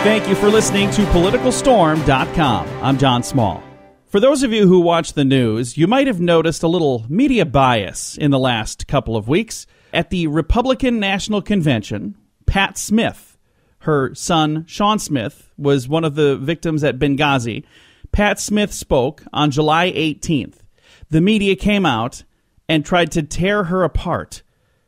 Thank you for listening to PoliticalStorm.com. I'm John Small. For those of you who watch the news, you might have noticed a little media bias in the last couple of weeks. At the Republican National Convention, Pat Smith, her son Sean Smith, was one of the victims at Benghazi. Pat Smith spoke on July 18th. The media came out and tried to tear her apart.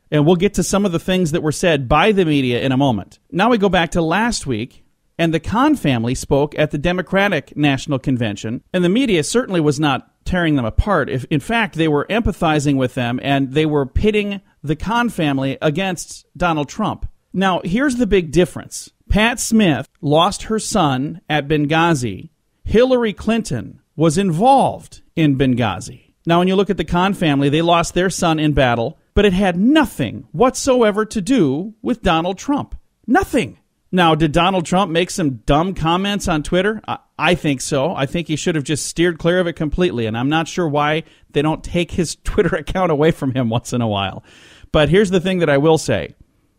And we'll get to some of the things that were said by the media in a moment. Now we go back to last week, and the Kahn family spoke at the Democratic National Convention, and the media certainly was not tearing them apart. In fact, they were empathizing with them, and they were pitting the Kahn family against Donald Trump. Now, here's the big difference. Pat Smith lost her son at Benghazi. Hillary Clinton was involved in Benghazi. Now, when you look at the Kahn family, they lost their son in battle, but it had nothing whatsoever to do with Donald Trump. Nothing. Now, did Donald Trump make some dumb comments on Twitter? I think so. I think he should have just steered clear of it completely, and I'm not sure why they don't take his Twitter account away from him once in a while. But here's the thing that I will say.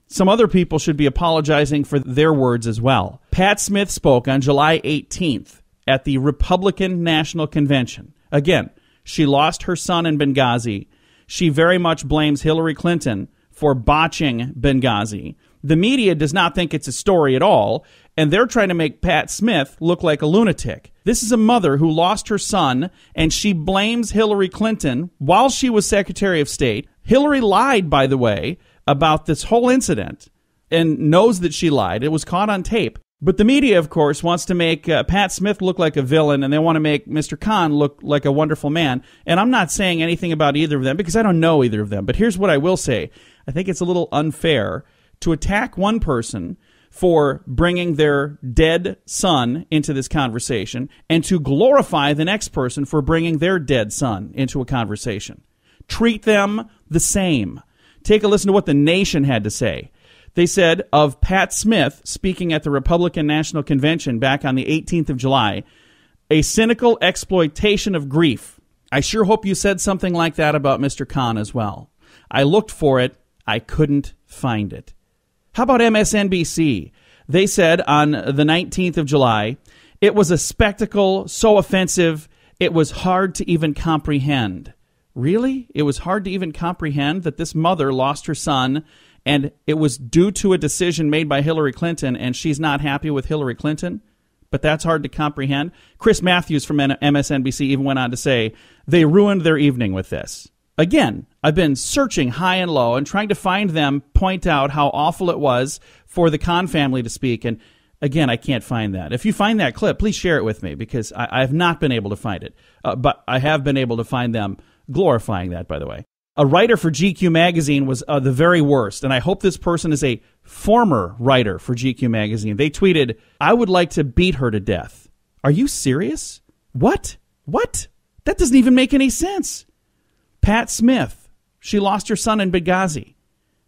Some other people should be apologizing for their words as well. Pat Smith spoke on July 18th at the Republican National Convention. Again, she lost her son in Benghazi. She very much blames Hillary Clinton for botching Benghazi. The media does not think it's a story at all, and they're trying to make Pat Smith look like a lunatic. This is a mother who lost her son, and she blames Hillary Clinton while she was Secretary of State. Hillary lied, by the way, about this whole incident and knows that she lied. It was caught on tape. But the media, of course, wants to make Pat Smith look like a villain, and they want to make Mr. Kahn look like a wonderful man. And I'm not saying anything about either of them because I don't know either of them. But here's what I will say. I think it's a little unfair to attack one person for bringing their dead son into this conversation and to glorify the next person for bringing their dead son into a conversation. Treat them the same. Take a listen to what The Nation had to say. They said of Pat Smith speaking at the Republican National Convention back on the 18th of July, a cynical exploitation of grief. I sure hope you said something like that about Mr. Kahn as well. I looked for it. I couldn't find it. How about MSNBC? They said on the 19th of July, it was a spectacle so offensive, it was hard to even comprehend. Really? It was hard to even comprehend that this mother lost her son, and it was due to a decision made by Hillary Clinton, and she's not happy with Hillary Clinton? But that's hard to comprehend. Chris Matthews from MSNBC even went on to say, they ruined their evening with this. Again, I've been searching high and low and trying to find them point out how awful it was for the Kahn family to speak. And again, I can't find that. If you find that clip, please share it with me because I have not been able to find it. But I have been able to find them glorifying that, by the way. A writer for GQ magazine was the very worst. And I hope this person is a former writer for GQ magazine. They tweeted, I would like to beat her to death. Are you serious? What? That doesn't even make any sense. Pat Smith, she lost her son in Benghazi.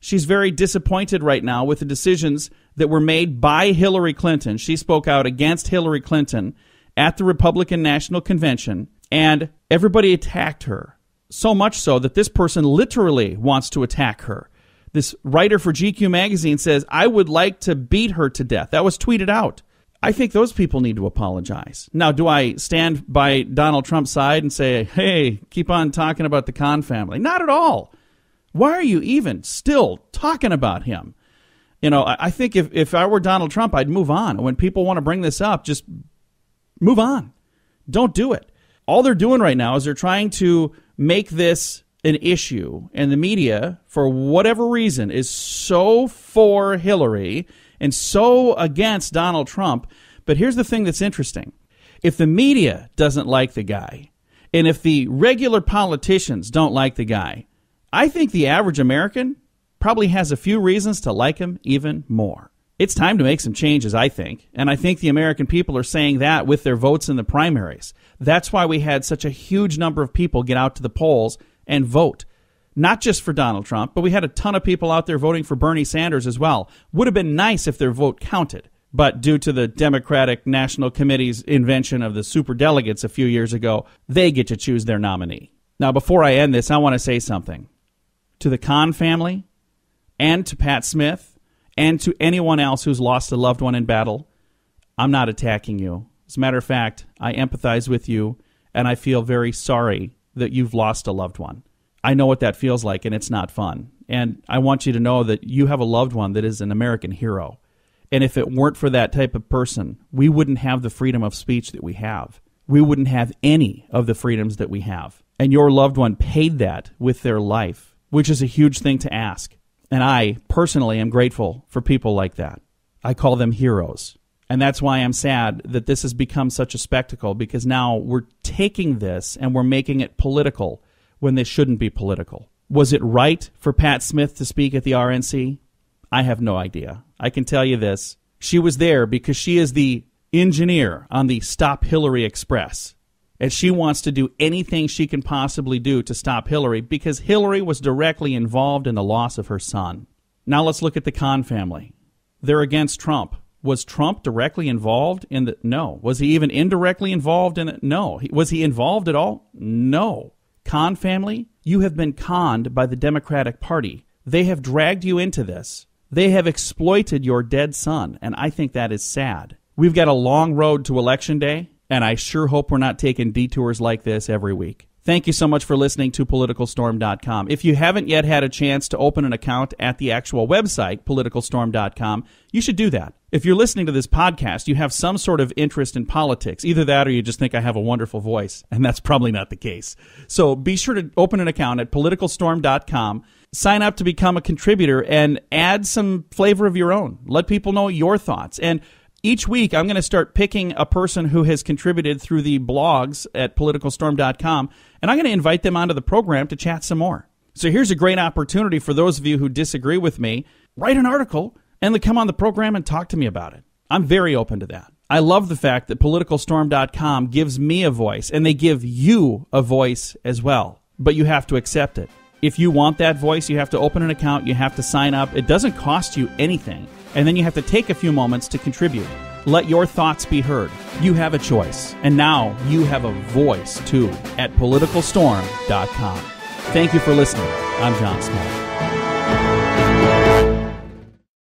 She's very disappointed right now with the decisions that were made by Hillary Clinton. She spoke out against Hillary Clinton at the Republican National Convention, and everybody attacked her. So much so that this person literally wants to attack her. This writer for GQ magazine says, I would like to beat her to death. That was tweeted out. I think those people need to apologize. Now, do I stand by Donald Trump's side and say, hey, keep on talking about the Kahn family? Not at all. Why are you even still talking about him? You know, I think if I were Donald Trump, I'd move on. When people want to bring this up, just move on. Don't do it. All they're doing right now is they're trying to make this an issue. And the media, for whatever reason, is so for Hillary and so against Donald Trump. But here's the thing that's interesting. If the media doesn't like the guy, and if the regular politicians don't like the guy, I think the average American probably has a few reasons to like him even more. It's time to make some changes, I think. And I think the American people are saying that with their votes in the primaries. That's why we had such a huge number of people get out to the polls and vote. Not just for Donald Trump, but we had a ton of people out there voting for Bernie Sanders as well. Would have been nice if their vote counted. But due to the Democratic National Committee's invention of the superdelegates a few years ago, they get to choose their nominee. Now, before I end this, I want to say something. To the Kahn family and to Pat Smith and to anyone else who's lost a loved one in battle, I'm not attacking you. As a matter of fact, I empathize with you, and I feel very sorry that you've lost a loved one. I know what that feels like, and it's not fun. And I want you to know that you have a loved one that is an American hero. And if it weren't for that type of person, we wouldn't have the freedom of speech that we have. We wouldn't have any of the freedoms that we have. And your loved one paid that with their life, which is a huge thing to ask. And I personally am grateful for people like that. I call them heroes. And that's why I'm sad that this has become such a spectacle, because now we're taking this and we're making it political when this shouldn't be political. Was it right for Pat Smith to speak at the RNC? I have no idea. I can tell you this. She was there because she is the engineer on the Stop Hillary Express. And she wants to do anything she can possibly do to stop Hillary because Hillary was directly involved in the loss of her son. Now let's look at the Kahn family. They're against Trump. Was Trump directly involved in the? No. Was he even indirectly involved in it? No. Was he involved at all? No. Kahn family, you have been conned by the Democratic Party. They have dragged you into this. They have exploited your dead son, and I think that is sad. We've got a long road to Election Day, and I sure hope we're not taking detours like this every week. Thank you so much for listening to PoliticalStorm.com. If you haven't yet had a chance to open an account at the actual website, PoliticalStorm.com, you should do that. If you're listening to this podcast, you have some sort of interest in politics. Either that or you just think I have a wonderful voice, and that's probably not the case. So be sure to open an account at PoliticalStorm.com. Sign up to become a contributor and add some flavor of your own. Let people know your thoughts. And each week, I'm going to start picking a person who has contributed through the blogs at PoliticalStorm.com, and I'm going to invite them onto the program to chat some more. So here's a great opportunity for those of you who disagree with me. Write an article and then come on the program and talk to me about it. I'm very open to that. I love the fact that PoliticalStorm.com gives me a voice, and they give you a voice as well. But you have to accept it. If you want that voice, you have to open an account, you have to sign up. It doesn't cost you anything. And then you have to take a few moments to contribute. Let your thoughts be heard. You have a choice. And now you have a voice, too, at PoliticalStorm.com. Thank you for listening. I'm John Small.